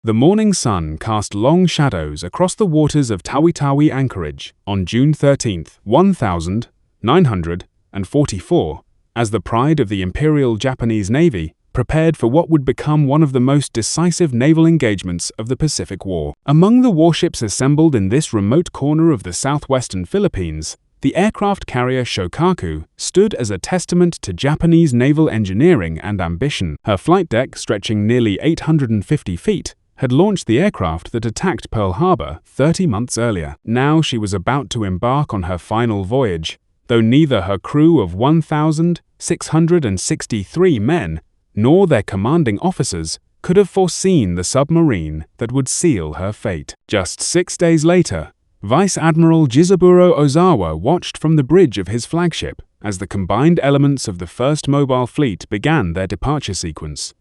The morning sun cast long shadows across the waters of Tawi-Tawi anchorage on June 13, 1944, as the pride of the Imperial Japanese Navy prepared for what would become one of the most decisive naval engagements of the Pacific War. Among the warships assembled in this remote corner of the southwestern Philippines, the aircraft carrier Shokaku stood as a testament to Japanese naval engineering and ambition. Her flight deck, stretching nearly 850 feet, had launched the aircraft that attacked Pearl Harbor 30 months earlier. Now she was about to embark on her final voyage, though neither her crew of 1,663 men nor their commanding officers could have foreseen the submarine that would seal her fate. Just 6 days later, Vice Admiral Jizaburo Ozawa watched from the bridge of his flagship as the combined elements of the first mobile fleet began their departure sequence.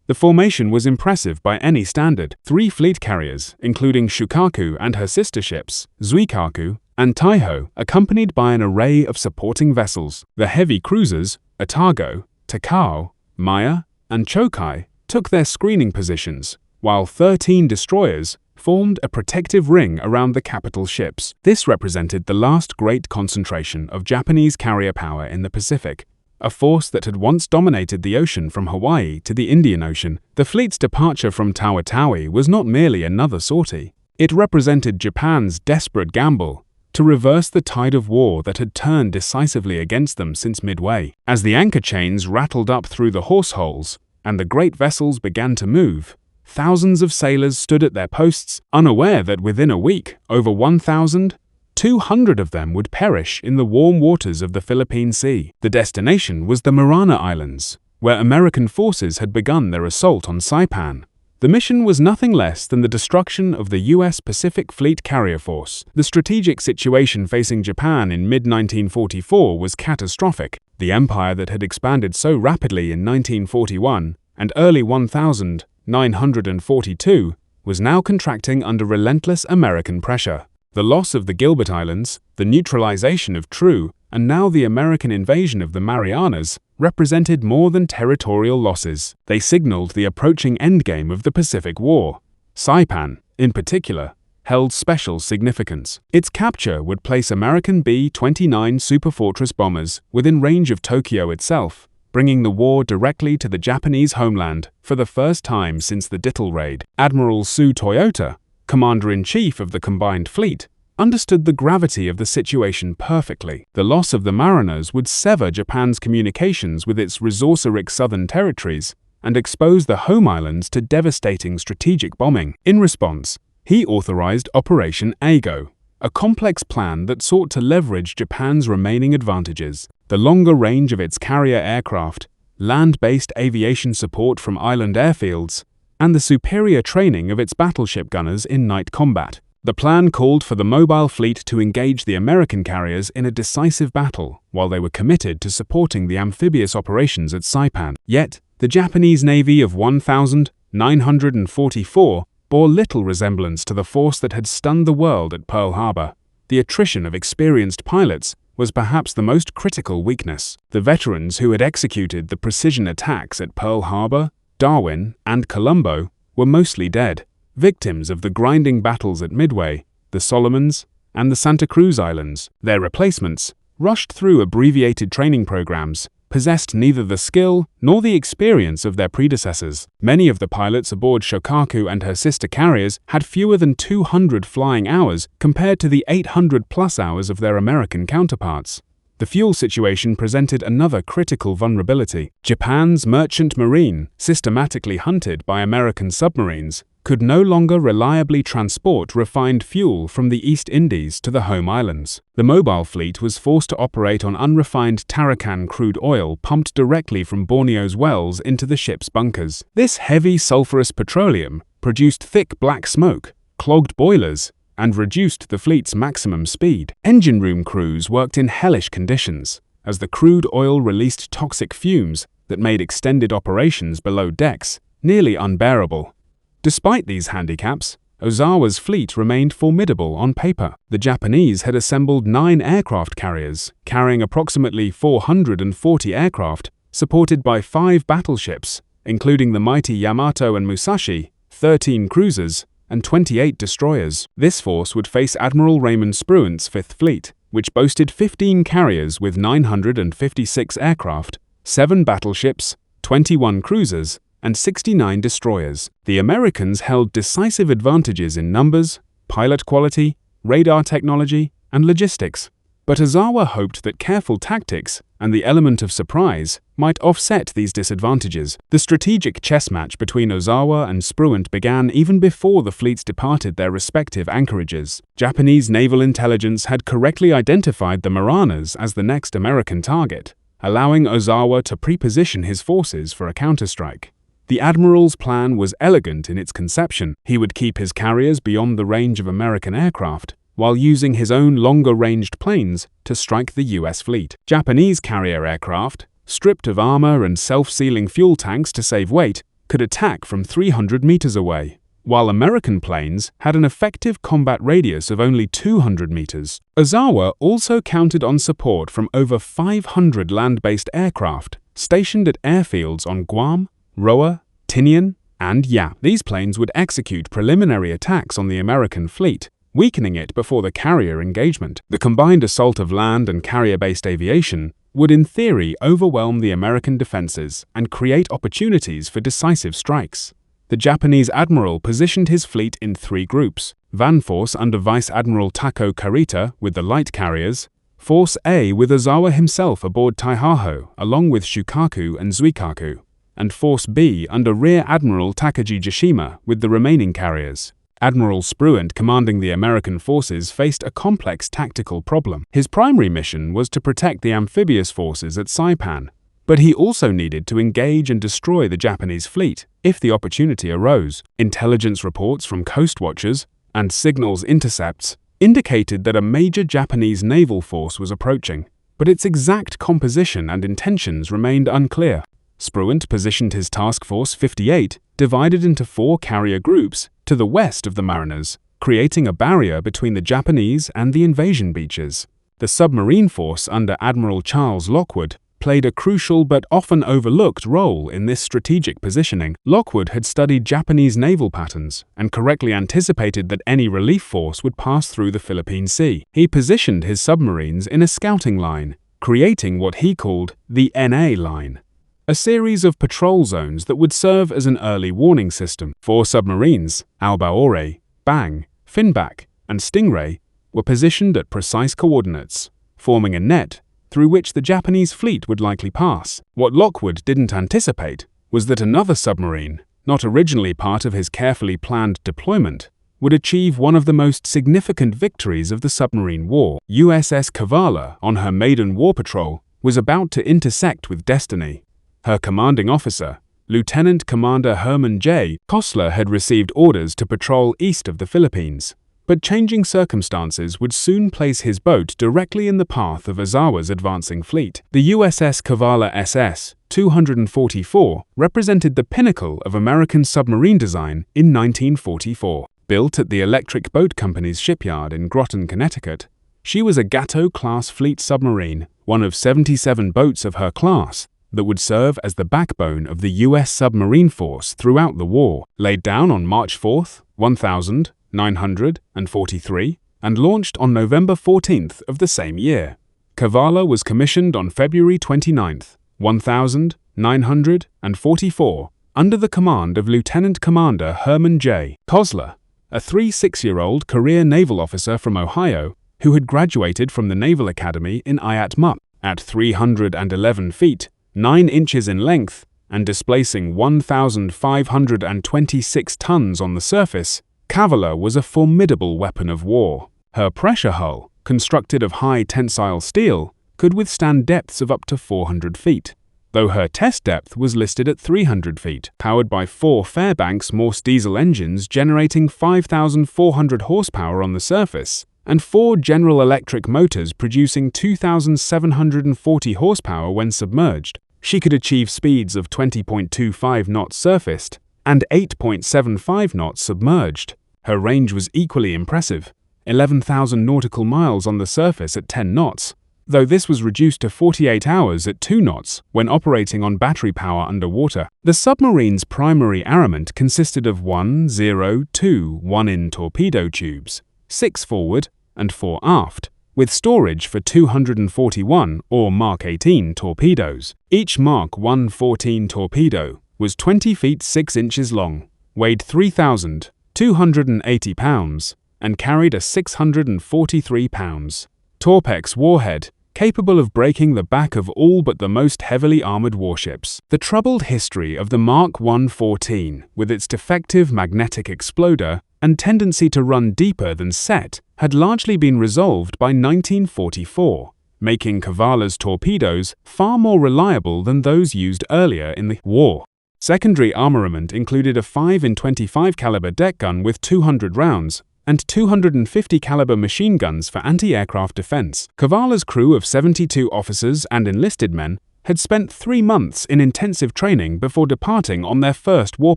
The formation was impressive by any standard. 3 fleet carriers, including Shokaku and her sister ships, Zuikaku and Taiho, accompanied by an array of supporting vessels. The heavy cruisers, Otago, Takao, Maya, and Chokai, took their screening positions, while 13 destroyers formed a protective ring around the capital ships. This represented the last great concentration of Japanese carrier power in the Pacific, a force that had once dominated the ocean from Hawaii to the Indian Ocean. The fleet's departure from Tawi-Tawi was not merely another sortie. It represented Japan's desperate gamble to reverse the tide of war that had turned decisively against them since Midway. As the anchor chains rattled up through the hawse holes and the great vessels began to move, thousands of sailors stood at their posts, unaware that within a week, over 1,200 of them would perish in the warm waters of the Philippine Sea. The destination was the Marana Islands, where American forces had begun their assault on Saipan. The mission was nothing less than the destruction of the U.S. Pacific Fleet Carrier Force. The strategic situation facing Japan in mid-1944 was catastrophic. The empire that had expanded so rapidly in 1941 and early 1942 was now contracting under relentless American pressure. The loss of the Gilbert Islands, the neutralization of True, and now the American invasion of the Marianas represented more than territorial losses. They signaled the approaching endgame of the Pacific War. Saipan, in particular, held special significance. Its capture would place American B-29 Superfortress bombers within range of Tokyo itself, bringing the war directly to the Japanese homeland for the first time since the Dittle Raid. Admiral Su Toyota, Commander-in-Chief of the combined fleet, understood the gravity of the situation perfectly. The loss of the Mariners would sever Japan's communications with its resource-rich southern territories and expose the home islands to devastating strategic bombing. In response, he authorized Operation Eigo, a complex plan that sought to leverage Japan's remaining advantages: the longer range of its carrier aircraft, land-based aviation support from island airfields, and the superior training of its battleship gunners in night combat. The plan called for the mobile fleet to engage the American carriers in a decisive battle, while they were committed to supporting the amphibious operations at Saipan. Yet, the Japanese Navy of 1,944 bore little resemblance to the force that had stunned the world at Pearl Harbor. The attrition of experienced pilots was perhaps the most critical weakness. The veterans who had executed the precision attacks at Pearl Harbor, Darwin, and Colombo were mostly dead, victims of the grinding battles at Midway, the Solomons, and the Santa Cruz Islands. Their replacements, rushed through abbreviated training programs, possessed neither the skill nor the experience of their predecessors. Many of the pilots aboard Shokaku and her sister carriers had fewer than 200 flying hours compared to the 800-plus hours of their American counterparts. The fuel situation presented another critical vulnerability. Japan's merchant marine, systematically hunted by American submarines, could no longer reliably transport refined fuel from the East Indies to the home islands. The mobile fleet was forced to operate on unrefined Tarakan crude oil pumped directly from Borneo's wells into the ship's bunkers. This heavy sulfurous petroleum produced thick black smoke, clogged boilers, and reduced the fleet's maximum speed. Engine room crews worked in hellish conditions, as the crude oil released toxic fumes that made extended operations below decks nearly unbearable. Despite these handicaps, Ozawa's fleet remained formidable on paper. The Japanese had assembled 9 aircraft carriers, carrying approximately 440 aircraft, supported by 5 battleships, including the mighty Yamato and Musashi, 13 cruisers, and 28 destroyers. This force would face Admiral Raymond Spruant's Fifth Fleet, which boasted 15 carriers with 956 aircraft, 7 battleships, 21 cruisers, and 69 destroyers. The Americans held decisive advantages in numbers, pilot quality, radar technology, and logistics. But Ozawa hoped that careful tactics and the element of surprise might offset these disadvantages. The strategic chess match between Ozawa and Spruant began even before the fleets departed their respective anchorages. Japanese naval intelligence had correctly identified the Mariners as the next American target, allowing Ozawa to pre-position his forces for a counterstrike. The admiral's plan was elegant in its conception. He would keep his carriers beyond the range of American aircraft, while using his own longer-ranged planes to strike the U.S. fleet. Japanese carrier aircraft, stripped of armor and self-sealing fuel tanks to save weight, could attack from 300 meters away, while American planes had an effective combat radius of only 200 meters. Ozawa also counted on support from over 500 land-based aircraft stationed at airfields on Guam, Roa, Tinian, and Yap. These planes would execute preliminary attacks on the American fleet, weakening it before the carrier engagement. The combined assault of land and carrier-based aviation would in theory overwhelm the American defenses and create opportunities for decisive strikes. The Japanese admiral positioned his fleet in 3 groups: Van Force under Vice Admiral Tako Karita with the light carriers, Force A with Ozawa himself aboard Taihaho along with Shokaku and Zuikaku, and Force B under Rear Admiral Takagi Jishima with the remaining carriers. Admiral Spruant, commanding the American forces, faced a complex tactical problem. His primary mission was to protect the amphibious forces at Saipan, but he also needed to engage and destroy the Japanese fleet if the opportunity arose. Intelligence reports from coast watchers and signals intercepts indicated that a major Japanese naval force was approaching, but its exact composition and intentions remained unclear. Spruant positioned his Task Force 58, divided into 4 carrier groups, to the west of the Mariners, creating a barrier between the Japanese and the invasion beaches. The submarine force under Admiral Charles Lockwood played a crucial but often overlooked role in this strategic positioning. Lockwood had studied Japanese naval patterns and correctly anticipated that any relief force would pass through the Philippine Sea. He positioned his submarines in a scouting line, creating what he called the NA line, a series of patrol zones that would serve as an early warning system. 4 submarines, Albaore, Bang, Finback, and Stingray, were positioned at precise coordinates, forming a net through which the Japanese fleet would likely pass. What Lockwood didn't anticipate was that another submarine, not originally part of his carefully planned deployment, would achieve one of the most significant victories of the submarine war. USS Kavala, on her maiden war patrol, was about to intersect with destiny. Her commanding officer, Lieutenant Commander Herman J. Kostler, had received orders to patrol east of the Philippines, but changing circumstances would soon place his boat directly in the path of Ozawa's advancing fleet. The USS Kavala SS-244 represented the pinnacle of American submarine design in 1944. Built at the Electric Boat Company's shipyard in Groton, Connecticut, she was a Gato-class fleet submarine, one of 77 boats of her class, that would serve as the backbone of the U.S. submarine force throughout the war. Laid down on March 4, 1943, and launched on November 14th of the same year. Kavala was commissioned on February 29, 1944, under the command of Lieutenant Commander Herman J. Kostler, a 36-year-old career naval officer from Ohio who had graduated from the Naval Academy in Ayatmup. At 311 feet, 9 inches in length, and displacing 1,526 tons on the surface, Kavala was a formidable weapon of war. Her pressure hull, constructed of high tensile steel, could withstand depths of up to 400 feet, though her test depth was listed at 300 feet, powered by 4 Fairbanks Morse diesel engines generating 5,400 horsepower on the surface, and 4 General Electric motors producing 2,740 horsepower when submerged. She could achieve speeds of 20.25 knots surfaced and 8.75 knots submerged. Her range was equally impressive, 11,000 nautical miles on the surface at 10 knots, though this was reduced to 48 hours at 2 knots when operating on battery power underwater. The submarine's primary armament consisted of 2 1-in torpedo tubes, 6 forward and 4 aft, with storage for 241 or Mark 18 torpedoes. Each Mark 114 torpedo was 20 feet 6 inches long, weighed 3,280 pounds, and carried a 643 pounds Torpex warhead, capable of breaking the back of all but the most heavily armored warships. The troubled history of the Mark 114, with its defective magnetic exploder and tendency to run deeper than set, had largely been resolved by 1944, making Kavala's torpedoes far more reliable than those used earlier in the war. Secondary armament included a 5-in-25 caliber deck gun with 200 rounds and 250 caliber machine guns for anti-aircraft defense. Kavala's crew of 72 officers and enlisted men had spent 3 months in intensive training before departing on their first war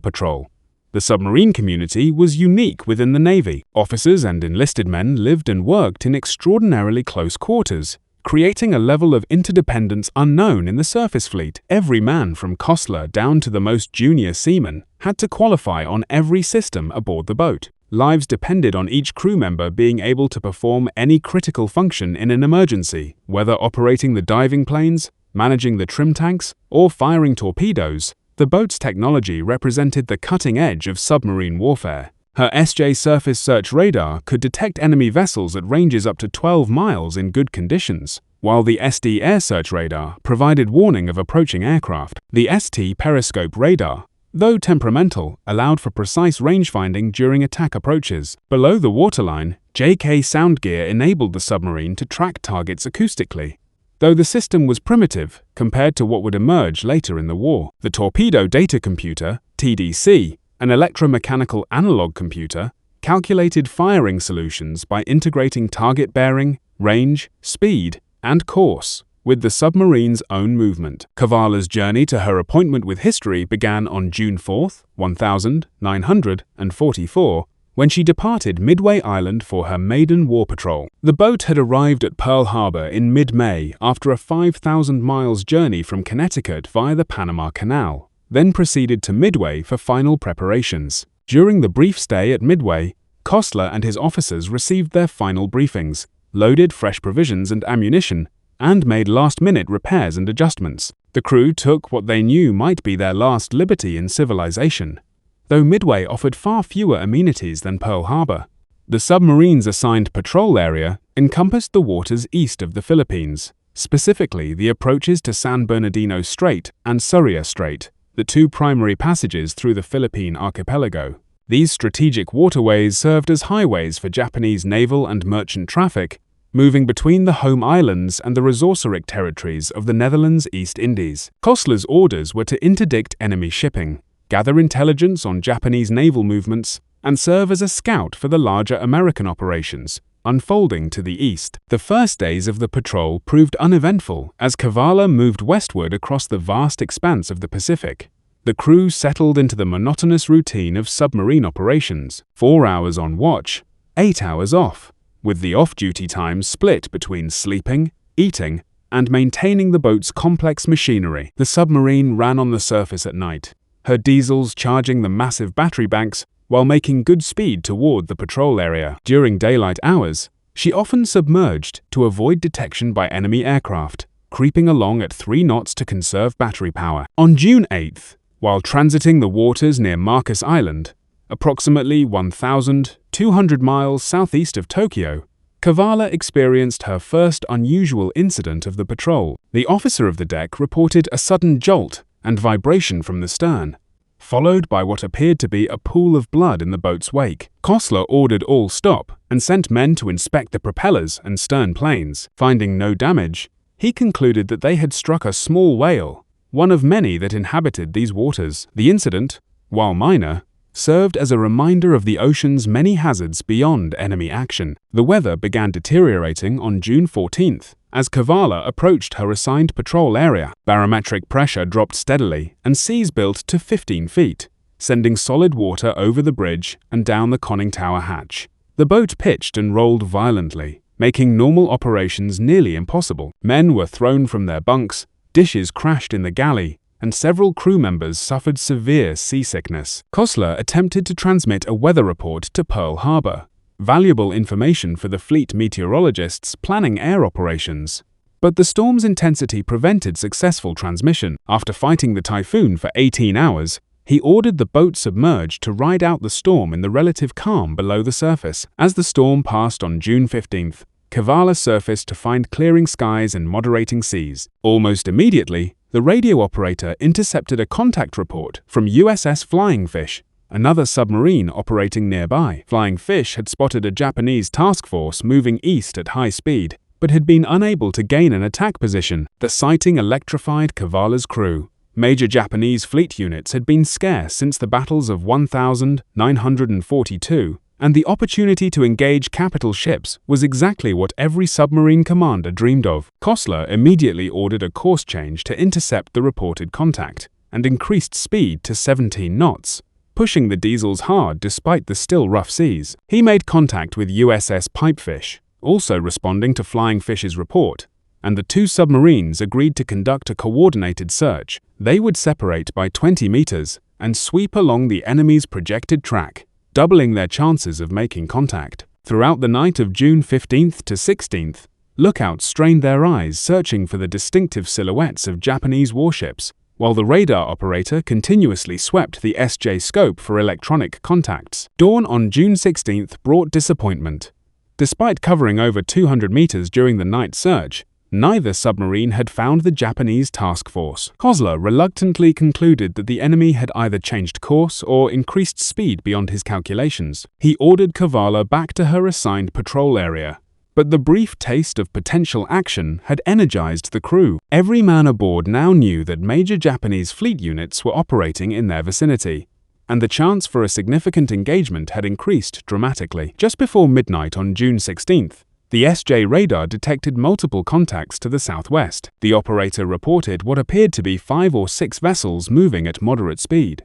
patrol. The submarine community was unique within the Navy. Officers and enlisted men lived and worked in extraordinarily close quarters, creating a level of interdependence unknown in the surface fleet. Every man from Kostler down to the most junior seaman had to qualify on every system aboard the boat. Lives depended on each crew member being able to perform any critical function in an emergency, whether operating the diving planes, managing the trim tanks, or firing torpedoes. The boat's technology represented the cutting edge of submarine warfare. Her SJ surface search radar could detect enemy vessels at ranges up to 12 miles in good conditions, while the SD air search radar provided warning of approaching aircraft. The ST periscope radar, though temperamental, allowed for precise range finding during attack approaches. Below the waterline, JK sound gear enabled the submarine to track targets acoustically, though the system was primitive compared to what would emerge later in the war. The Torpedo Data Computer, TDC, an electromechanical analog computer, calculated firing solutions by integrating target bearing, range, speed, and course with the submarine's own movement. Kavala's journey to her appointment with history began on June 4, 1944, when she departed Midway Island for her maiden war patrol. The boat had arrived at Pearl Harbor in mid-May after a 5,000 miles journey from Connecticut via the Panama Canal, then proceeded to Midway for final preparations. During the brief stay at Midway, Kostler and his officers received their final briefings, loaded fresh provisions and ammunition, and made last-minute repairs and adjustments. The crew took what they knew might be their last liberty in civilization, though Midway offered far fewer amenities than Pearl Harbor. The submarine's assigned patrol area encompassed the waters east of the Philippines, specifically the approaches to San Bernardino Strait and Surya Strait, the 2 primary passages through the Philippine archipelago. These strategic waterways served as highways for Japanese naval and merchant traffic, moving between the home islands and the resource-rich territories of the Netherlands East Indies. Kostler's orders were to interdict enemy shipping, gather intelligence on Japanese naval movements, and serve as a scout for the larger American operations unfolding to the east. The first days of the patrol proved uneventful as Kavala moved westward across the vast expanse of the Pacific. The crew settled into the monotonous routine of submarine operations, 4 hours on watch, 8 hours off, with the off-duty time split between sleeping, eating, and maintaining the boat's complex machinery. The submarine ran on the surface at night, her diesels charging the massive battery banks while making good speed toward the patrol area. During daylight hours, she often submerged to avoid detection by enemy aircraft, creeping along at 3 knots to conserve battery power. On June 8th, while transiting the waters near Marcus Island, approximately 1,200 miles southeast of Tokyo, Kavala experienced her first unusual incident of the patrol. The officer of the deck reported a sudden jolt and vibration from the stern, followed by what appeared to be a pool of blood in the boat's wake. Kostler ordered all stop and sent men to inspect the propellers and stern planes. Finding no damage, he concluded that they had struck a small whale, one of many that inhabited these waters. The incident, while minor, served as a reminder of the ocean's many hazards beyond enemy action. The weather began deteriorating on June 14th as Kavala approached her assigned patrol area. Barometric pressure dropped steadily and seas built to 15 feet, sending solid water over the bridge and down the conning tower hatch. The boat pitched and rolled violently, making normal operations nearly impossible. Men were thrown from their bunks, dishes crashed in the galley, and several crew members suffered severe seasickness. Kostler attempted to transmit a weather report to Pearl Harbor, valuable information for the fleet meteorologists planning air operations. But the storm's intensity prevented successful transmission. After fighting the typhoon for 18 hours, he ordered the boat submerged to ride out the storm in the relative calm below the surface. As the storm passed on June 15th, Kavala surfaced to find clearing skies and moderating seas. Almost immediately, the radio operator intercepted a contact report from USS Flying Fish, another submarine operating nearby. Flying Fish had spotted a Japanese task force moving east at high speed, but had been unable to gain an attack position. The sighting electrified Kavala's crew. Major Japanese fleet units had been scarce since the battles of 1942, and the opportunity to engage capital ships was exactly what every submarine commander dreamed of. Kostler immediately ordered a course change to intercept the reported contact, and increased speed to 17 knots, pushing the diesels hard despite the still rough seas. He made contact with USS Pipefish, also responding to Flying Fish's report, and the two submarines agreed to conduct a coordinated search. They would separate by 20 meters and sweep along the enemy's projected track, doubling their chances of making contact. Throughout the night of June 15th to 16th, lookouts strained their eyes searching for the distinctive silhouettes of Japanese warships, while the radar operator continuously swept the SJ scope for electronic contacts. Dawn on June 16th brought disappointment. Despite covering over 200 meters during the night search, neither submarine had found the Japanese task force. Kostler reluctantly concluded that the enemy had either changed course or increased speed beyond his calculations. He ordered Kavala back to her assigned patrol area. But the brief taste of potential action had energized the crew. Every man aboard now knew that major Japanese fleet units were operating in their vicinity, and the chance for a significant engagement had increased dramatically. Just before midnight on June 16th, the SJ radar detected multiple contacts to the southwest. The operator reported what appeared to be 5 or 6 vessels moving at moderate speed.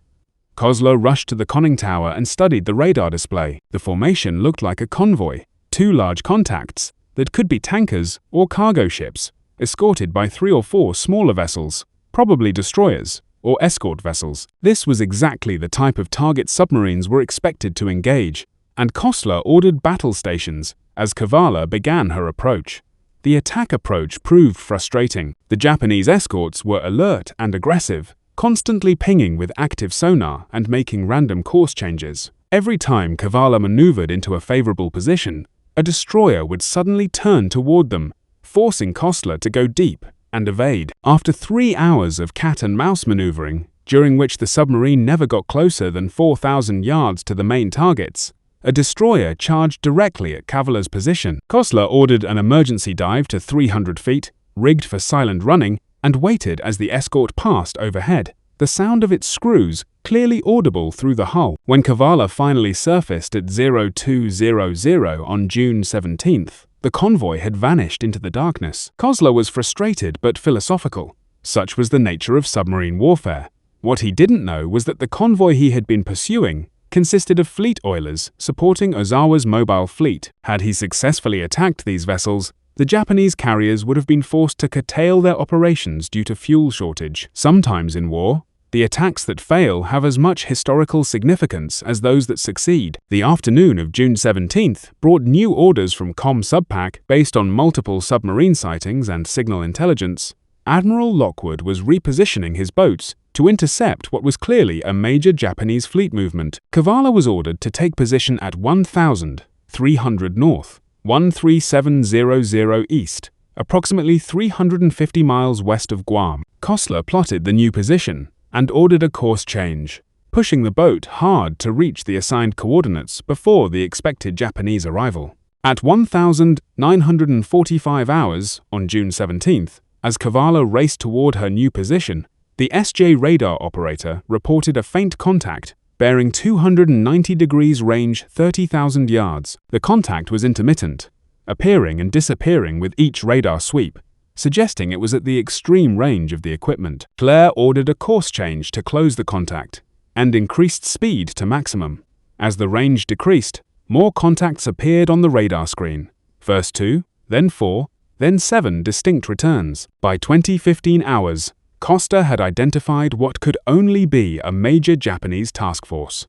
Kostler rushed to the conning tower and studied the radar display. The formation looked like a convoy, 2 large contacts that could be tankers or cargo ships, escorted by 3 or 4 smaller vessels, probably destroyers or escort vessels. This was exactly the type of target submarines were expected to engage, and Kostler ordered battle stations as Kavala began her approach. The attack approach proved frustrating. The Japanese escorts were alert and aggressive, constantly pinging with active sonar and making random course changes. Every time Kavala maneuvered into a favorable position, a destroyer would suddenly turn toward them, forcing Kostler to go deep and evade. After 3 hours of cat-and-mouse maneuvering, during which the submarine never got closer than 4,000 yards to the main targets, a destroyer charged directly at Kavala's position. Kostler ordered an emergency dive to 300 feet, rigged for silent running, and waited as the escort passed overhead, the sound of its screws clearly audible through the hull. When Kavala finally surfaced at 0200 on June 17th, the convoy had vanished into the darkness. Kostler was frustrated but philosophical. Such was the nature of submarine warfare. What he didn't know was that the convoy he had been pursuing consisted of fleet oilers supporting Ozawa's mobile fleet. Had he successfully attacked these vessels, the Japanese carriers would have been forced to curtail their operations due to fuel shortage. Sometimes in war, the attacks that fail have as much historical significance as those that succeed. The afternoon of June 17th brought new orders from ComSubPac based on multiple submarine sightings and signal intelligence. Admiral Lockwood was repositioning his boats to intercept what was clearly a major Japanese fleet movement. Kavala was ordered to take position at 1,300 north, 13700 east, approximately 350 miles west of Guam. Kostler plotted the new position and ordered a course change, pushing the boat hard to reach the assigned coordinates before the expected Japanese arrival. At 1,945 hours on June 17th, as Kavala raced toward her new position, the SJ radar operator reported a faint contact bearing 290 degrees range 30,000 yards. The contact was intermittent, appearing and disappearing with each radar sweep, suggesting it was at the extreme range of the equipment. Claire ordered a course change to close the contact and increased speed to maximum. As the range decreased, more contacts appeared on the radar screen, First 2, then 4, then 7 distinct returns. By 2015 hours, Costa had identified what could only be a major Japanese task force.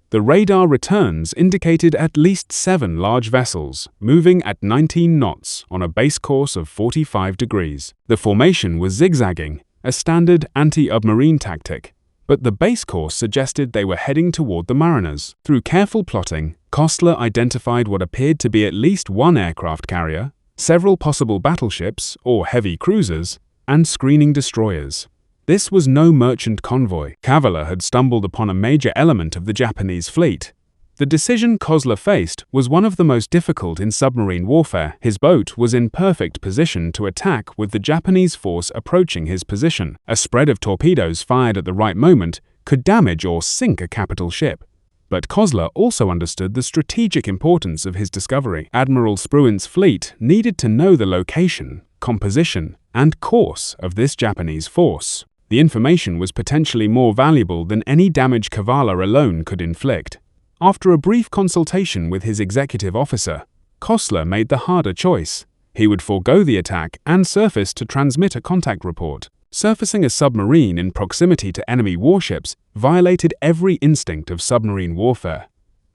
The radar returns indicated at least 7 large vessels moving at 19 knots on a base course of 45 degrees. The formation was zigzagging, a standard anti-submarine tactic, but the base course suggested they were heading toward the mariners. Through careful plotting, Kostler identified what appeared to be at least 1 aircraft carrier, several possible battleships or heavy cruisers, and screening destroyers. This was no merchant convoy. Kavala had stumbled upon a major element of the Japanese fleet. The decision Kostler faced was one of the most difficult in submarine warfare. His boat was in perfect position to attack with the Japanese force approaching his position. A spread of torpedoes fired at the right moment could damage or sink a capital ship. But Kostler also understood the strategic importance of his discovery. Admiral Spruant's fleet needed to know the location, composition, and course of this Japanese force. The information was potentially more valuable than any damage Kavala alone could inflict. After a brief consultation with his executive officer, Kostler made the harder choice. He would forego the attack and surface to transmit a contact report. Surfacing a submarine in proximity to enemy warships violated every instinct of submarine warfare.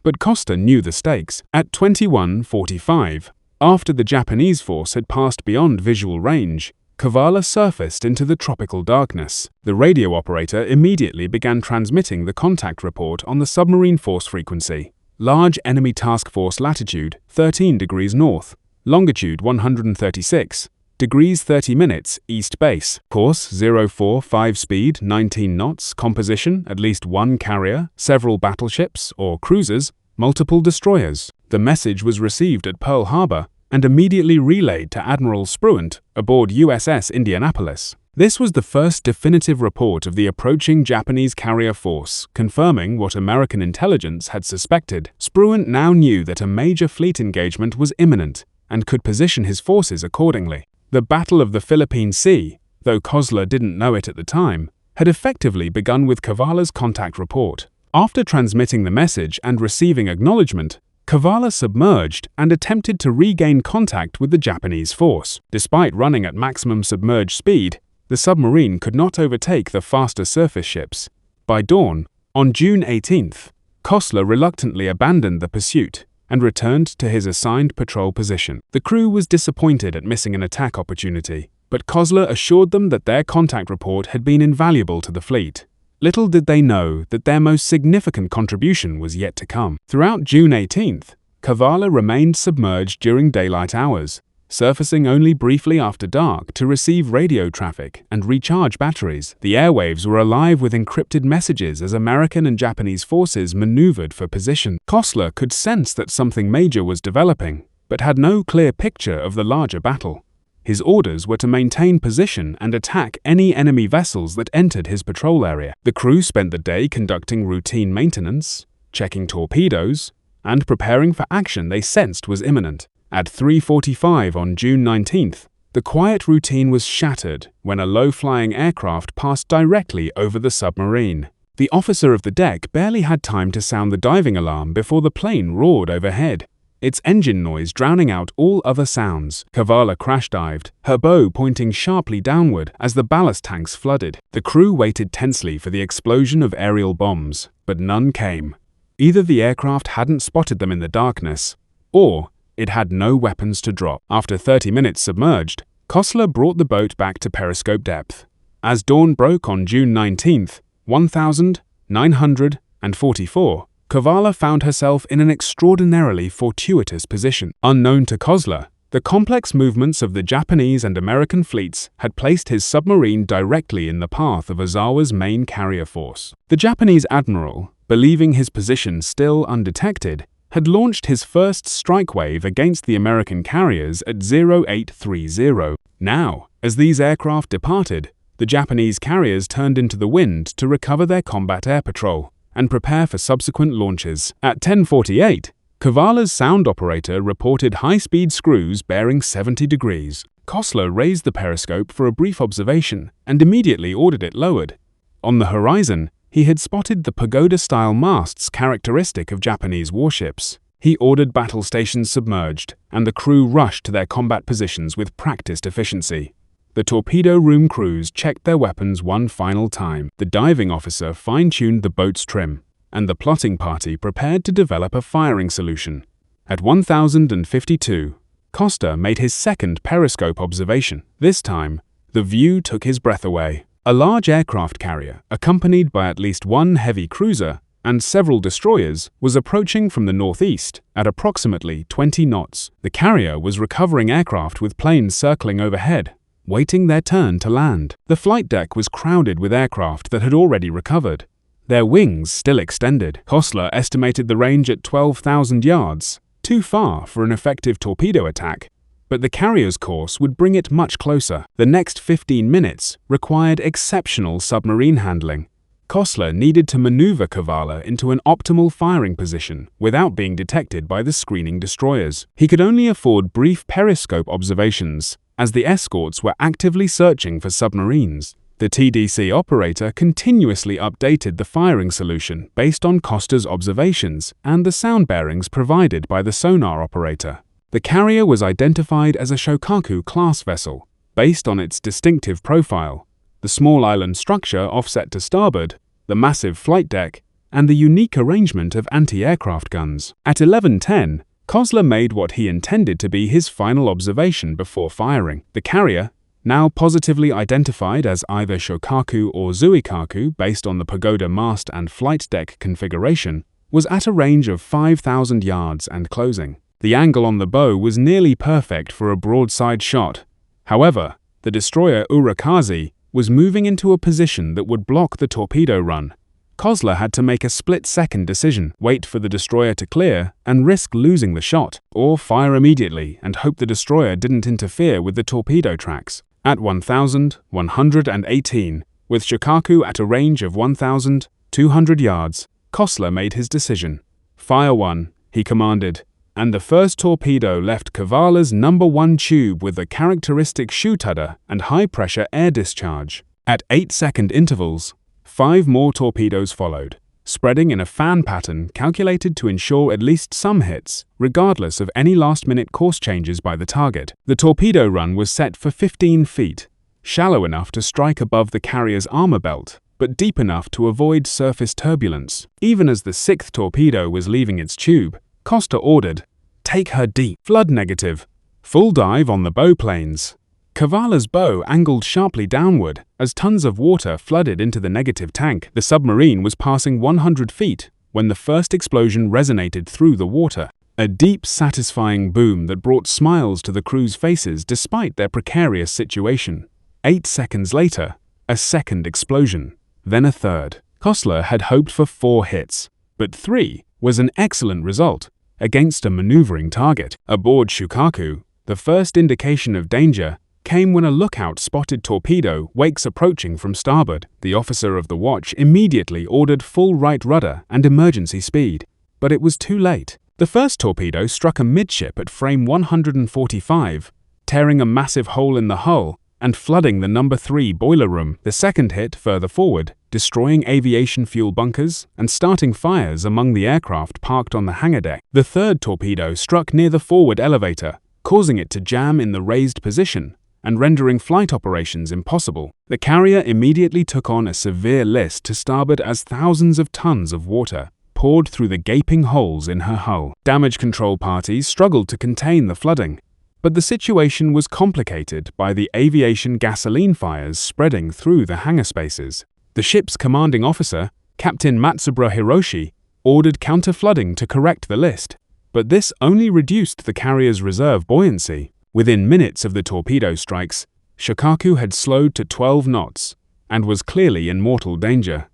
But Costa knew the stakes. At 21:45, after the Japanese force had passed beyond visual range, Kavala surfaced into the tropical darkness. The radio operator immediately began transmitting the contact report on the submarine force frequency. Large enemy task force latitude 13 degrees north, longitude 136 degrees 30 minutes east base. Course 045 speed 19 knots, composition at least 1 carrier, several battleships or cruisers, multiple destroyers. The message was received at Pearl Harbor and immediately relayed to Admiral Spruant aboard USS Indianapolis. This was the first definitive report of the approaching Japanese carrier force, confirming what American intelligence had suspected. Spruant now knew that a major fleet engagement was imminent and could position his forces accordingly. The Battle of the Philippine Sea, though Kostler didn't know it at the time, had effectively begun with Kavala's contact report. After transmitting the message and receiving acknowledgement, Kavala submerged and attempted to regain contact with the Japanese force. Despite running at maximum submerged speed, the submarine could not overtake the faster surface ships. By dawn, on June 18th, Kostler reluctantly abandoned the pursuit and returned to his assigned patrol position. The crew was disappointed at missing an attack opportunity, but Kostler assured them that their contact report had been invaluable to the fleet. Little did they know that their most significant contribution was yet to come. Throughout June 18th, Kavala remained submerged during daylight hours, surfacing only briefly after dark to receive radio traffic and recharge batteries. The airwaves were alive with encrypted messages as American and Japanese forces maneuvered for position. Kostler could sense that something major was developing, but had no clear picture of the larger battle. His orders were to maintain position and attack any enemy vessels that entered his patrol area. The crew spent the day conducting routine maintenance, checking torpedoes, and preparing for action they sensed was imminent. At 3:45 on June 19th, the quiet routine was shattered when a low-flying aircraft passed directly over the submarine. The officer of the deck barely had time to sound the diving alarm before the plane roared overhead, its engine noise drowning out all other sounds. Kavala crash-dived, her bow pointing sharply downward as the ballast tanks flooded. The crew waited tensely for the explosion of aerial bombs, but none came. Either the aircraft hadn't spotted them in the darkness, or it had no weapons to drop. After 30 minutes submerged, Kostler brought the boat back to periscope depth. As dawn broke on June 19th, 1944, Kavala found herself in an extraordinarily fortuitous position. Unknown to Kostler, the complex movements of the Japanese and American fleets had placed his submarine directly in the path of Ozawa's main carrier force. The Japanese admiral, believing his position still undetected, had launched his first strike wave against the American carriers at 0830. Now, as these aircraft departed, the Japanese carriers turned into the wind to recover their combat air patrol and prepare for subsequent launches. At 10:48, Kavala's sound operator reported high-speed screws bearing 70 degrees. Kostler raised the periscope for a brief observation and immediately ordered it lowered. On the horizon, he had spotted the pagoda-style masts characteristic of Japanese warships. He ordered battle stations submerged and the crew rushed to their combat positions with practiced efficiency. The torpedo room crews checked their weapons one final time. The diving officer fine-tuned the boat's trim, and the plotting party prepared to develop a firing solution. At 1052, Costa made his second periscope observation. This time, the view took his breath away. A large aircraft carrier, accompanied by at least one heavy cruiser and several destroyers, was approaching from the northeast at approximately 20 knots. The carrier was recovering aircraft with planes circling overhead, waiting their turn to land. The flight deck was crowded with aircraft that had already recovered, their wings still extended. Kostler estimated the range at 12,000 yards, too far for an effective torpedo attack, but the carrier's course would bring it much closer. The next 15 minutes required exceptional submarine handling. Kostler needed to maneuver Kavala into an optimal firing position without being detected by the screening destroyers. He could only afford brief periscope observations, as the escorts were actively searching for submarines. The TDC operator continuously updated the firing solution based on Costa's observations and the sound bearings provided by the sonar operator. The carrier was identified as a Shokaku-class vessel, based on its distinctive profile, the small island structure offset to starboard, the massive flight deck, and the unique arrangement of anti-aircraft guns. At 11:10, Kostler made what he intended to be his final observation before firing. The carrier, now positively identified as either Shokaku or Zuikaku based on the pagoda mast and flight deck configuration, was at a range of 5,000 yards and closing. The angle on the bow was nearly perfect for a broadside shot. However, the destroyer Urakazi was moving into a position that would block the torpedo run. Kostler had to make a split-second decision: wait for the destroyer to clear and risk losing the shot, or fire immediately and hope the destroyer didn't interfere with the torpedo tracks. At 1118, with Shokaku at a range of 1,200 yards, Kostler made his decision. "Fire one," he commanded, and the first torpedo left Kavala's number 1 tube with a characteristic shoot-udder and high-pressure air discharge. At 8-second intervals, 5 more torpedoes followed, spreading in a fan pattern calculated to ensure at least some hits, regardless of any last-minute course changes by the target. The torpedo run was set for 15 feet, shallow enough to strike above the carrier's armor belt, but deep enough to avoid surface turbulence. Even as the 6th torpedo was leaving its tube, Costa ordered, "Take her deep." Flood negative. Full dive on the bow planes. Kavala's bow angled sharply downward as tons of water flooded into the negative tank. The submarine was passing 100 feet when the first explosion resonated through the water. A deep, satisfying boom that brought smiles to the crew's faces despite their precarious situation. 8 seconds later, a second explosion, then a third. Kostler had hoped for 4 hits, but 3 was an excellent result against a maneuvering target. Aboard Shokaku, the first indication of danger came when a lookout spotted torpedo wakes approaching from starboard. The officer of the watch immediately ordered full right rudder and emergency speed, but it was too late. The first torpedo struck amidship at frame 145, tearing a massive hole in the hull and flooding the number 3 boiler room. The second hit further forward, destroying aviation fuel bunkers and starting fires among the aircraft parked on the hangar deck. The third torpedo struck near the forward elevator, causing it to jam in the raised position and rendering flight operations impossible. The carrier immediately took on a severe list to starboard as thousands of tons of water poured through the gaping holes in her hull. Damage control parties struggled to contain the flooding, but the situation was complicated by the aviation gasoline fires spreading through the hangar spaces. The ship's commanding officer, Captain Matsubara Hiroshi, ordered counter-flooding to correct the list, but this only reduced the carrier's reserve buoyancy. Within minutes of the torpedo strikes, Shokaku had slowed to 12 knots and was clearly in mortal danger.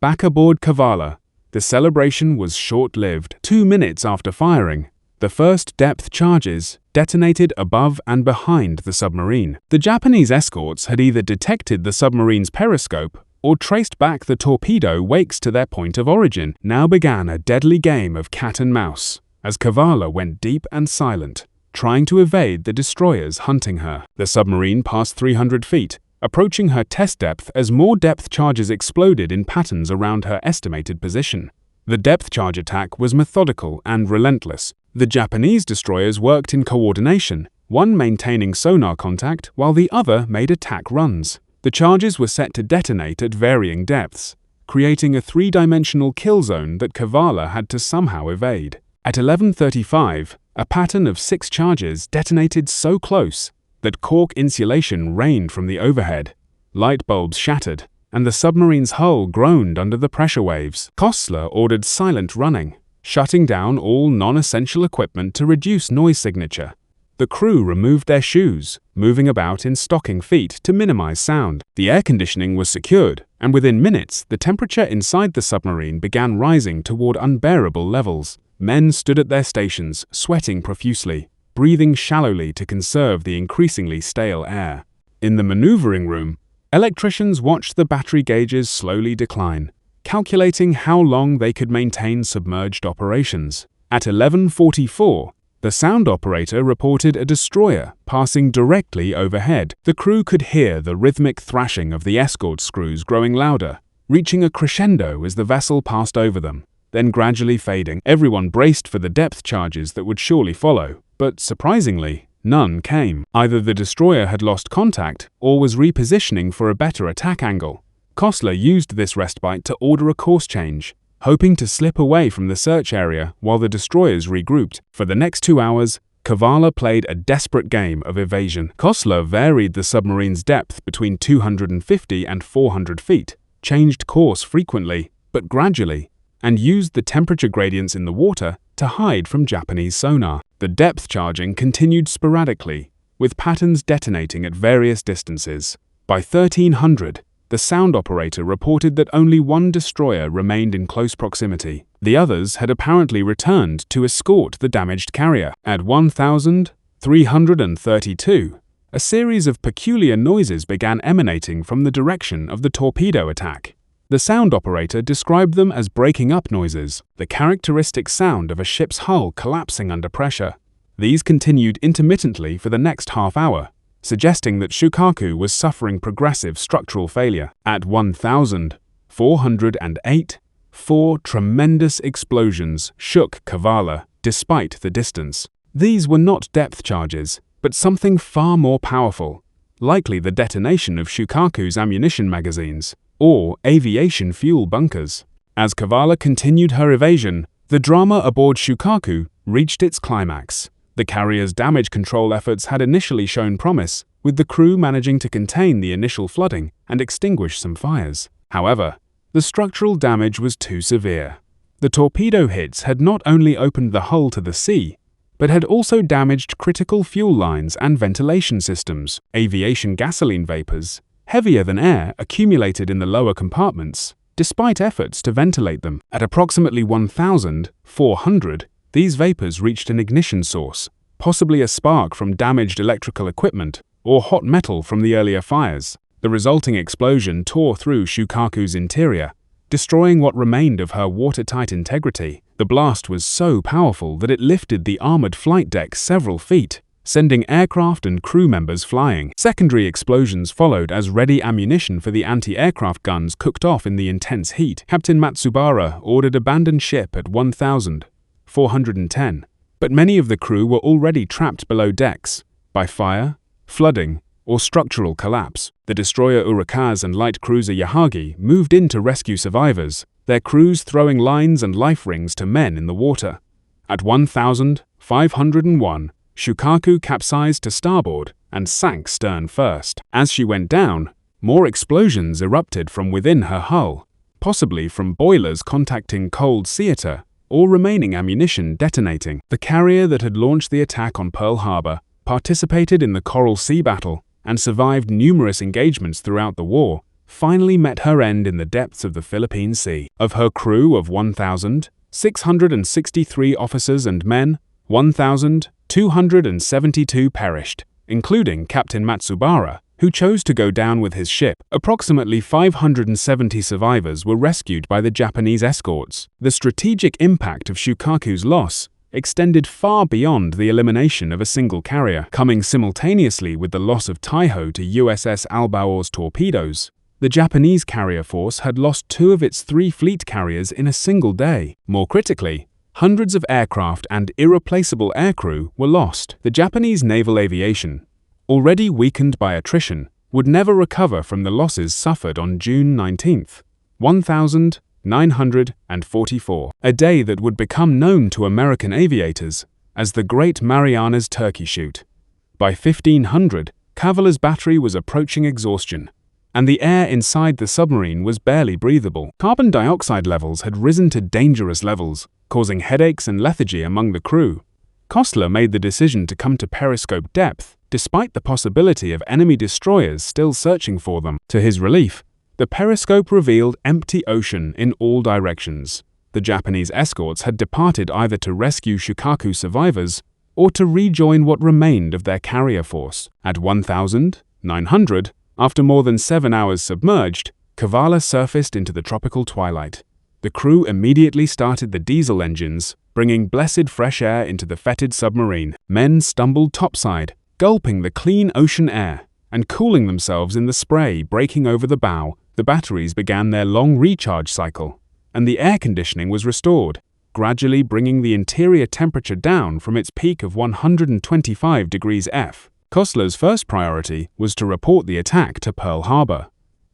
Back aboard Kavala, the celebration was short-lived. 2 minutes after firing, the first depth charges detonated above and behind the submarine. The Japanese escorts had either detected the submarine's periscope or traced back the torpedo wakes to their point of origin. Now began a deadly game of cat and mouse, as Kavala went deep and silent, trying to evade the destroyers hunting her. The submarine passed 300 feet, approaching her test depth as more depth charges exploded in patterns around her estimated position. The depth charge attack was methodical and relentless, The Japanese destroyers worked in coordination, one maintaining sonar contact while the other made attack runs. The charges were set to detonate at varying depths, creating a three-dimensional kill zone that Kavala had to somehow evade. At 11:35, a pattern of 6 charges detonated so close that cork insulation rained from the overhead, light bulbs shattered, and the submarine's hull groaned under the pressure waves. Kostler ordered silent running, shutting down all non-essential equipment to reduce noise signature. The crew removed their shoes, moving about in stocking feet to minimize sound. The air conditioning was secured, and within minutes, the temperature inside the submarine began rising toward unbearable levels. Men stood at their stations, sweating profusely, breathing shallowly to conserve the increasingly stale air. In the maneuvering room, electricians watched the battery gauges slowly decline, calculating how long they could maintain submerged operations. At 11:44, the sound operator reported a destroyer passing directly overhead. The crew could hear the rhythmic thrashing of the escort screws growing louder, reaching a crescendo as the vessel passed over them, then gradually fading. Everyone braced for the depth charges that would surely follow, but surprisingly, none came. Either the destroyer had lost contact or was repositioning for a better attack angle. Kostler used this respite to order a course change, hoping to slip away from the search area while the destroyers regrouped. For the next 2 hours, Kavala played a desperate game of evasion. Kostler varied the submarine's depth between 250 and 400 feet, changed course frequently, but gradually, and used the temperature gradients in the water to hide from Japanese sonar. The depth charging continued sporadically, with patterns detonating at various distances. By 1300, the sound operator reported that only one destroyer remained in close proximity. The others had apparently returned to escort the damaged carrier. At 1332, a series of peculiar noises began emanating from the direction of the torpedo attack. The sound operator described them as breaking up noises, the characteristic sound of a ship's hull collapsing under pressure. These continued intermittently for the next half hour, suggesting that Shokaku was suffering progressive structural failure. At 1408, 4 tremendous explosions shook Kavala, despite the distance. These were not depth charges, but something far more powerful, likely the detonation of Shokaku's ammunition magazines, or aviation fuel bunkers. As Kavala continued her evasion, the drama aboard Shokaku reached its climax. The carrier's damage control efforts had initially shown promise, with the crew managing to contain the initial flooding and extinguish some fires. However, the structural damage was too severe. The torpedo hits had not only opened the hull to the sea, but had also damaged critical fuel lines and ventilation systems. Aviation gasoline vapors, heavier than air, accumulated in the lower compartments, despite efforts to ventilate them. At approximately 1400, these vapors reached an ignition source, possibly a spark from damaged electrical equipment or hot metal from the earlier fires. The resulting explosion tore through Shokaku's interior, destroying what remained of her watertight integrity. The blast was so powerful that it lifted the armored flight deck several feet, sending aircraft and crew members flying. Secondary explosions followed as ready ammunition for the anti-aircraft guns cooked off in the intense heat. Captain Matsubara ordered abandoned ship at 1410, but many of the crew were already trapped below decks by fire, flooding, or structural collapse. The destroyer Urakaze and light cruiser Yahagi moved in to rescue survivors, their crews throwing lines and life rings to men in the water. At 1501, Shokaku capsized to starboard and sank stern first. As she went down, more explosions erupted from within her hull, possibly from boilers contacting cold theater or remaining ammunition detonating. The carrier that had launched the attack on Pearl Harbor participated in the Coral Sea battle and survived numerous engagements throughout the war, finally met her end in the depths of the Philippine Sea. Of her crew of 1,663 officers and men, 1,272 perished, including Captain Matsubara, who chose to go down with his ship. Approximately 570 survivors were rescued by the Japanese escorts. The strategic impact of Shokaku's loss extended far beyond the elimination of a single carrier. Coming simultaneously with the loss of Taiho to USS Albaor's torpedoes, the Japanese carrier force had lost 2 of its 3 fleet carriers in a single day. More critically, Hundreds of aircraft and irreplaceable aircrew were lost. The Japanese naval aviation, already weakened by attrition, would never recover from the losses suffered on June 19, 1944, a day that would become known to American aviators as the Great Marianas Turkey Shoot. By 1500, Cavaliers Battery was approaching exhaustion, and the air inside the submarine was barely breathable. Carbon dioxide levels had risen to dangerous levels, causing headaches and lethargy among the crew. Kostler made the decision to come to periscope depth, despite the possibility of enemy destroyers still searching for them. To his relief, the periscope revealed empty ocean in all directions. The Japanese escorts had departed either to rescue Shokaku survivors or to rejoin what remained of their carrier force. At 1900, after more than 7 hours submerged, Kavala surfaced into the tropical twilight. The crew immediately started the diesel engines, bringing blessed fresh air into the fetid submarine. Men stumbled topside, gulping the clean ocean air, and cooling themselves in the spray breaking over the bow. The batteries began their long recharge cycle, and the air conditioning was restored, gradually bringing the interior temperature down from its peak of 125 degrees F. Kostler's first priority was to report the attack to Pearl Harbor.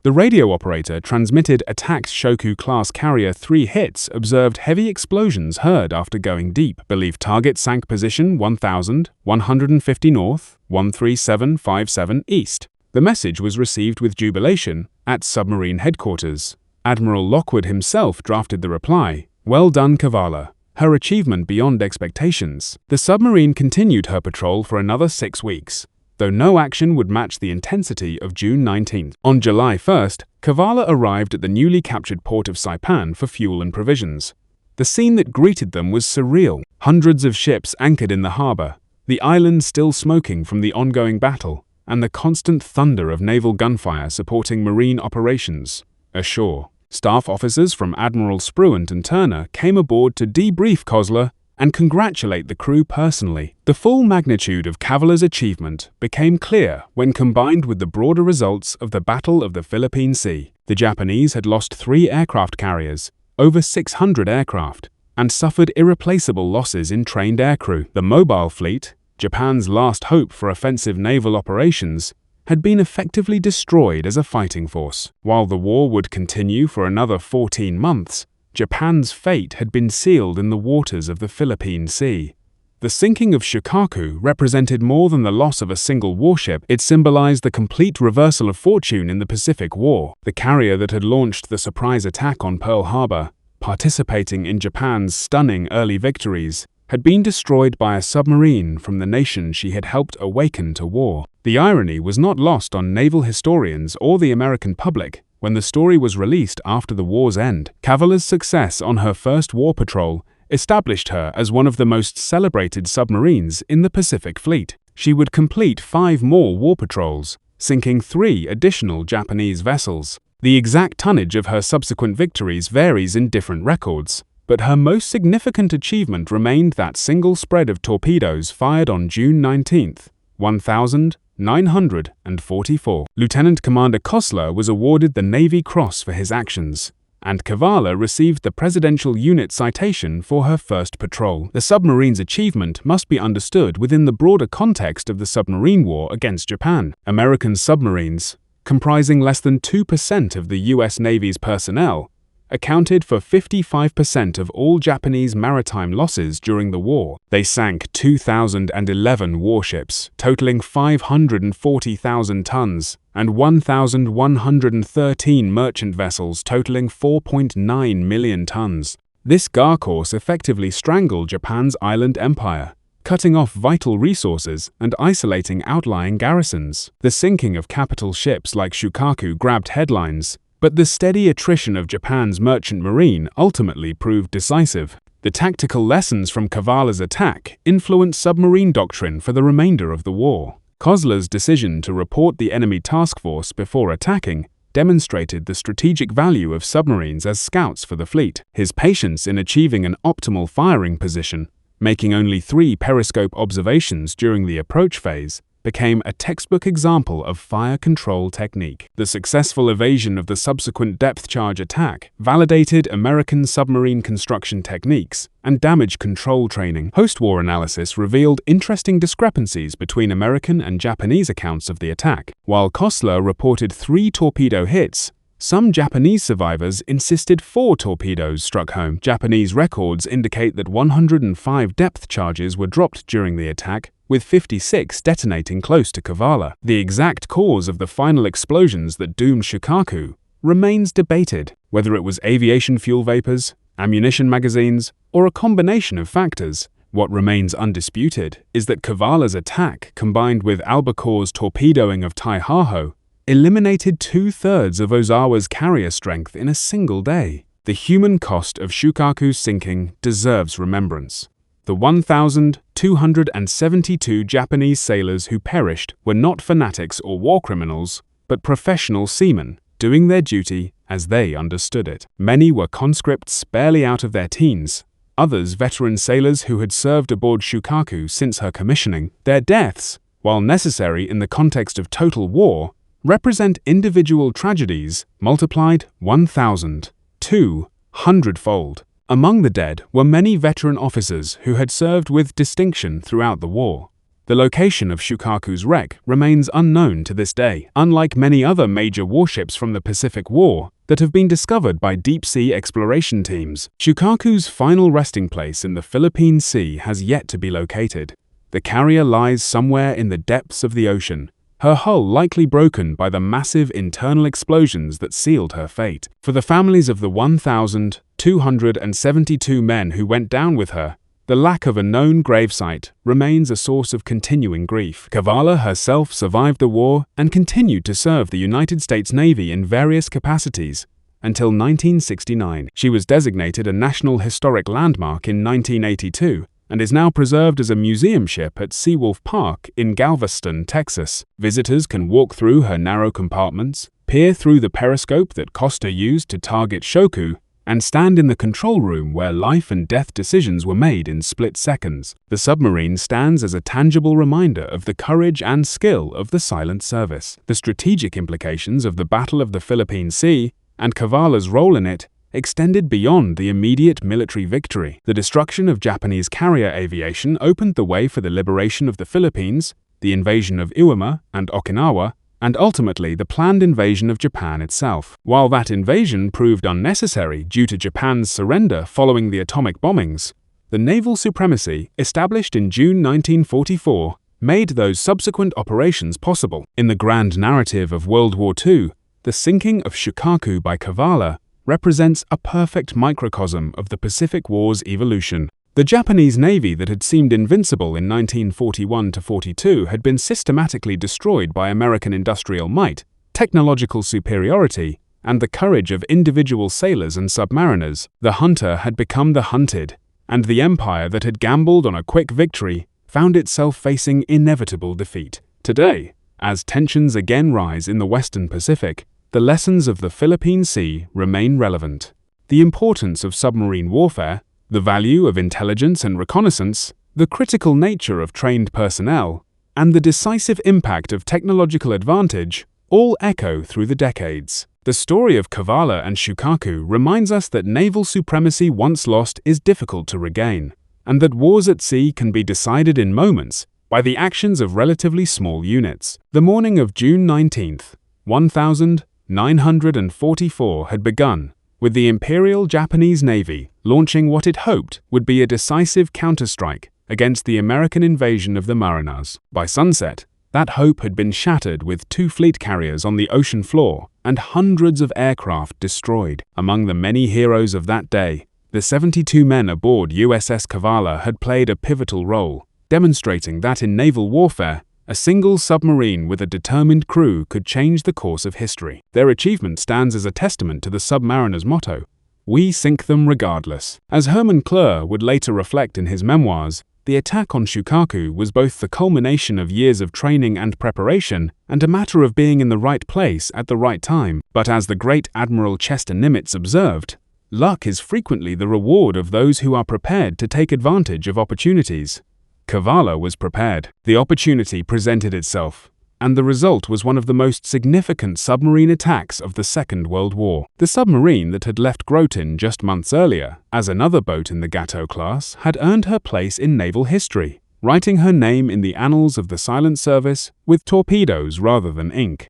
The radio operator transmitted attacked Shokaku-class carrier 3 hits, observed heavy explosions heard after going deep, believed target sank position 1,150 north, 13757 east. The message was received with jubilation at submarine headquarters. Admiral Lockwood himself drafted the reply, "Well done, Kavala. Her achievement beyond expectations." The submarine continued her patrol for another 6 weeks, though no action would match the intensity of June 19. On July 1, Kavala arrived at the newly captured port of Saipan for fuel and provisions. The scene that greeted them was surreal. Hundreds of ships anchored in the harbor, the island still smoking from the ongoing battle, and the constant thunder of naval gunfire supporting marine operations. Ashore, staff officers from Admiral Spruant and Turner came aboard to debrief Kostler and congratulate the crew personally. The full magnitude of Kavaller's achievement became clear when combined with the broader results of the Battle of the Philippine Sea. The Japanese had lost 3 aircraft carriers, over 600 aircraft, and suffered irreplaceable losses in trained aircrew. The mobile fleet, Japan's last hope for offensive naval operations, had been effectively destroyed as a fighting force. While the war would continue for another 14 months, Japan's fate had been sealed in the waters of the Philippine Sea. The sinking of Shokaku represented more than the loss of a single warship. It symbolized the complete reversal of fortune in the Pacific War. The carrier that had launched the surprise attack on Pearl Harbor, participating in Japan's stunning early victories, had been destroyed by a submarine from the nation she had helped awaken to war. The irony was not lost on naval historians or the American public when the story was released after the war's end. Kavaller's success on her first war patrol established her as one of the most celebrated submarines in the Pacific Fleet. She would complete 5 more war patrols, sinking 3 additional Japanese vessels. The exact tonnage of her subsequent victories varies in different records, but her most significant achievement remained that single spread of torpedoes fired on June 19, 1944. Lieutenant Commander Kostler was awarded the Navy Cross for his actions, and Kavala received the Presidential Unit Citation for her first patrol. The submarine's achievement must be understood within the broader context of the submarine war against Japan. American submarines, comprising less than 2% of the U.S. Navy's personnel, accounted for 55% of all Japanese maritime losses during the war. They sank 2,011 warships, totaling 540,000 tons, and 1,113 merchant vessels totaling 4.9 million tons. This Gar course effectively strangled Japan's island empire, cutting off vital resources and isolating outlying garrisons. The sinking of capital ships like Shokaku grabbed headlines, but the steady attrition of Japan's merchant marine ultimately proved decisive. The tactical lessons from Kavaller's attack influenced submarine doctrine for the remainder of the war. Kostler's decision to report the enemy task force before attacking demonstrated the strategic value of submarines as scouts for the fleet. His patience in achieving an optimal firing position, making only 3 periscope observations during the approach phase, became a textbook example of fire control technique. The successful evasion of the subsequent depth charge attack validated American submarine construction techniques and damage control training. Post-war analysis revealed interesting discrepancies between American and Japanese accounts of the attack. While Kostler reported 3 torpedo hits, some Japanese survivors insisted 4 torpedoes struck home. Japanese records indicate that 105 depth charges were dropped during the attack, with 56 detonating close to Kavala. The exact cause of the final explosions that doomed Shokaku remains debated, whether it was aviation fuel vapors, ammunition magazines, or a combination of factors. What remains undisputed is that Kavala's attack, combined with Albacore's torpedoing of Taihaho, eliminated 2/3 of Ozawa's carrier strength in a single day. The human cost of Shokaku's sinking deserves remembrance. The 1,272 Japanese sailors who perished were not fanatics or war criminals, but professional seamen, doing their duty as they understood it. Many were conscripts barely out of their teens, others veteran sailors who had served aboard Shokaku since her commissioning. Their deaths, while necessary in the context of total war, represent individual tragedies multiplied 1,200-fold. Among the dead were many veteran officers who had served with distinction throughout the war. The location of Shokaku's wreck remains unknown to this day, unlike many other major warships from the Pacific War that have been discovered by deep-sea exploration teams. Shokaku's final resting place in the Philippine Sea has yet to be located. The carrier lies somewhere in the depths of the ocean, her hull likely broken by the massive internal explosions that sealed her fate. For the families of the 1,272 men who went down with her, the lack of a known gravesite remains a source of continuing grief. Kavala herself survived the war and continued to serve the United States Navy in various capacities until 1969. She was designated a National Historic Landmark in 1982, and is now preserved as a museum ship at Seawolf Park in Galveston, Texas. Visitors can walk through her narrow compartments, peer through the periscope that Costa used to target Shoku, and stand in the control room where life and death decisions were made in split seconds. The submarine stands as a tangible reminder of the courage and skill of the silent service. The strategic implications of the Battle of the Philippine Sea and Kavala's role in it extended beyond the immediate military victory. The destruction of Japanese carrier aviation opened the way for the liberation of the Philippines, the invasion of Iwama and Okinawa, and ultimately the planned invasion of Japan itself. While that invasion proved unnecessary due to Japan's surrender following the atomic bombings, the naval supremacy established in June 1944 made those subsequent operations possible. In the grand narrative of World War II, the sinking of Shokaku by Kavala represents a perfect microcosm of the Pacific War's evolution. The Japanese Navy that had seemed invincible in 1941–42 had been systematically destroyed by American industrial might, technological superiority, and the courage of individual sailors and submariners. The hunter had become the hunted, and the empire that had gambled on a quick victory found itself facing inevitable defeat. Today, as tensions again rise in the Western Pacific, the lessons of the Philippine Sea remain relevant. The importance of submarine warfare, the value of intelligence and reconnaissance, the critical nature of trained personnel, and the decisive impact of technological advantage all echo through the decades. The story of Kavala and Shokaku reminds us that naval supremacy once lost is difficult to regain, and that wars at sea can be decided in moments by the actions of relatively small units. The morning of June 19th, 1944 had begun, with the Imperial Japanese Navy launching what it hoped would be a decisive counterstrike against the American invasion of the Marinas. By sunset, that hope had been shattered with 2 fleet carriers on the ocean floor and hundreds of aircraft destroyed. Among the many heroes of that day, the 72 men aboard USS Kavala had played a pivotal role, demonstrating that in naval warfare, a single submarine with a determined crew could change the course of history. Their achievement stands as a testament to the submariners' motto, "We sink them regardless." As Herman Kleur would later reflect in his memoirs, the attack on Shokaku was both the culmination of years of training and preparation and a matter of being in the right place at the right time. But as the great Admiral Chester Nimitz observed, luck is frequently the reward of those who are prepared to take advantage of opportunities. Kavala was prepared. The opportunity presented itself, and the result was one of the most significant submarine attacks of the Second World War. The submarine that had left Groton just months earlier, as another boat in the Gato class, had earned her place in naval history, writing her name in the annals of the silent service with torpedoes rather than ink.